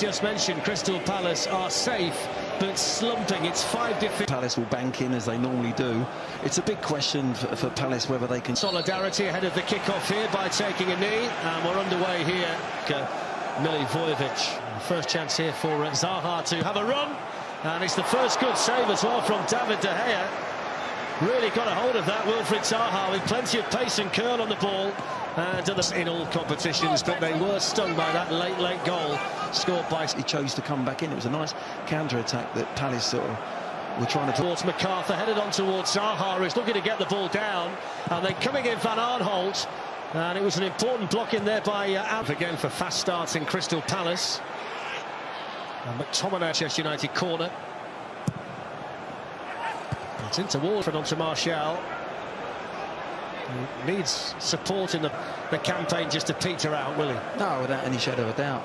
Just mentioned Crystal Palace are safe, but slumping. It's 5 defeats. Palace will bank in as they normally do. It's a big question for Palace whether they can... Solidarity ahead of the kick-off here by taking a knee. And we're underway here. Milivojevic. First chance here for Zaha to have a run. And it's the first good save as well from David De Gea. Really got a hold of that, Wilfried Zaha, with plenty of pace and curl on the ball. And in all competitions, but they were stung by that late goal scored by... He chose to come back in. It was a nice counter-attack that Palace sort of were trying to... Towards MacArthur, headed on towards Zaha, who's looking to get the ball down. And then coming in Van Aanholt. And it was an important block in there by again for fast starts in Crystal Palace. And McTominay, Manchester United corner. It's into Walford onto Martial. He needs support in the campaign just to peter out, will he? No, without any shadow of a doubt.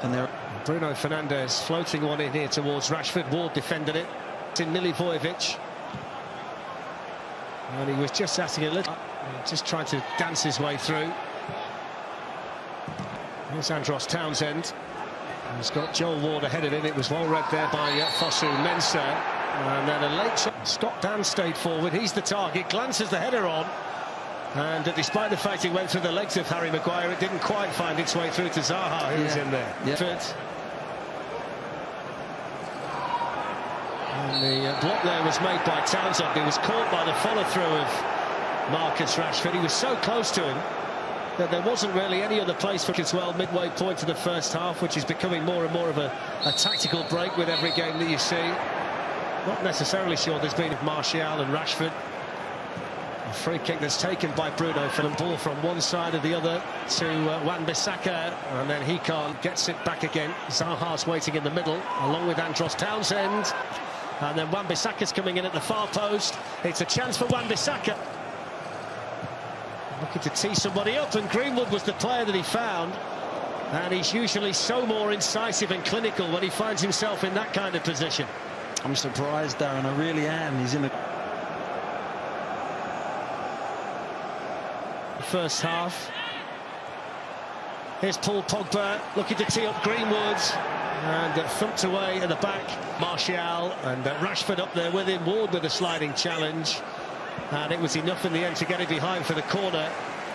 And there, Bruno Fernandes floating one in here towards Rashford. Ward defended it. It's in Milivojevic. And he was just asking a little, just trying to dance his way through. Here's Andros Townsend. He's got Joel Ward ahead of him. It was well read there by Fosu Mensah. And then a late shot. Scott Dan stayed forward. He's the target. Glances the header on. And despite the fact it went through the legs of Harry Maguire, it didn't quite find its way through to Zaha, who was in there. And the block there was made by Townsend. He was caught by the follow-through of Marcus Rashford. He was so close to him that there wasn't really any other place for as well. Midway point to the first half, which is becoming more and more of a tactical break with every game that you see. Not necessarily sure there's been Martial and Rashford. A free kick that's taken by Bruno for the ball from one side or the other to Wan-Bissaka, and then he can't gets it back again. Zaha's waiting in the middle along with Andros Townsend, and then Wan-Bissaka's coming in at the far post. It's a chance for Wan-Bissaka, looking to tee somebody up, and Greenwood was the player that he found, and he's usually so more incisive and clinical when he finds himself in that kind of position. I'm surprised, Darren, I really am. He's in the first half. Here's Paul Pogba looking to tee up Greenwood, and thumped away at the back. Martial and Rashford up there with him. Ward with a sliding challenge, and it was enough in the end to get it behind for the corner.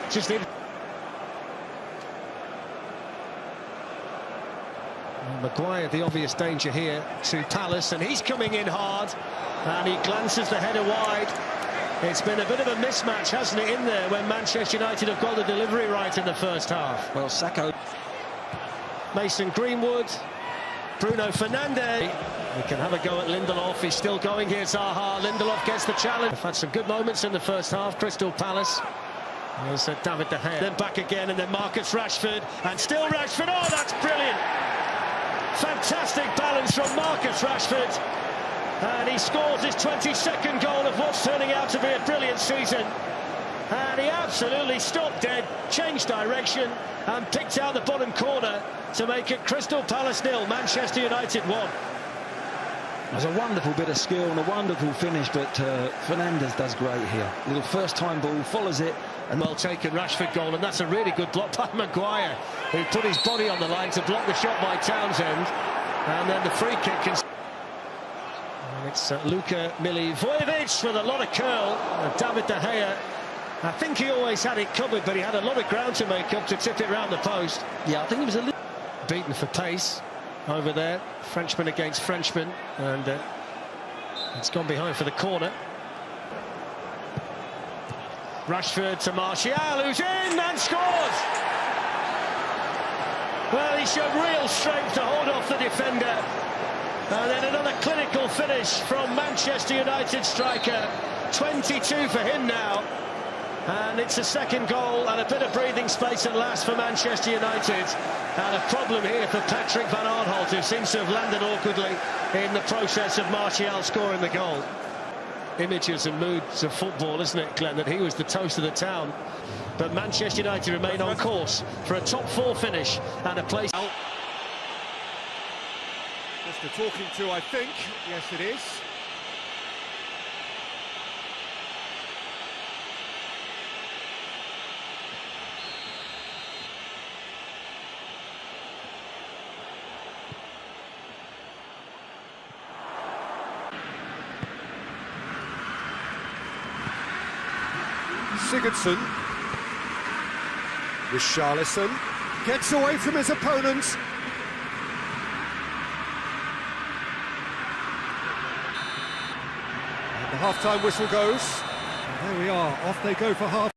Just in. Maguire, the obvious danger here to Palace, and he's coming in hard, and he glances the header wide. It's been a bit of a mismatch, hasn't it, in there when Manchester United have got the delivery right in the first half. Well, Sacco, Mason Greenwood, Bruno Fernandes. We can have a go at Lindelof. He's still going here, Zaha. Lindelof gets the challenge. They've had some good moments in the first half, Crystal Palace. There's David De Gea. Then back again, and then Marcus Rashford. And still Rashford. Oh, that's brilliant. Fantastic balance from Marcus Rashford. And he scores his 22nd goal of what's turning out to be a brilliant season. And he absolutely stopped dead, changed direction, and picked out the bottom corner to make it Crystal Palace 0, Manchester United 1. There's a wonderful bit of skill and a wonderful finish, but Fernandes does great here. Little first-time ball, follows it. And well taken Rashford goal, and that's a really good block by Maguire, who put his body on the line to block the shot by Townsend. And then the free kick can... It's Luka Milivojevic with a lot of curl. David De Gea, I think he always had it covered, but he had a lot of ground to make up to tip it round the post. Yeah, I think he was a little beaten for pace over there. Frenchman against Frenchman, and it's gone behind for the corner. Rashford to Martial, who's in and scores! Well, he showed real strength to hold off the defender. And then another clinical finish from Manchester United striker. 22 for him now. And it's a second goal and a bit of breathing space at last for Manchester United. And a problem here for Patrick Van Aanholt, who seems to have landed awkwardly in the process of Martial scoring the goal. Images and moods of football, isn't it, Glenn, that he was the toast of the town. But Manchester United remain on course for a top 4 finish and a place... Just a talking to, I think. Yes, it is. Sigurdsson. Richarlison gets away from his opponent. And the half-time whistle goes. And there we are, off they go for half.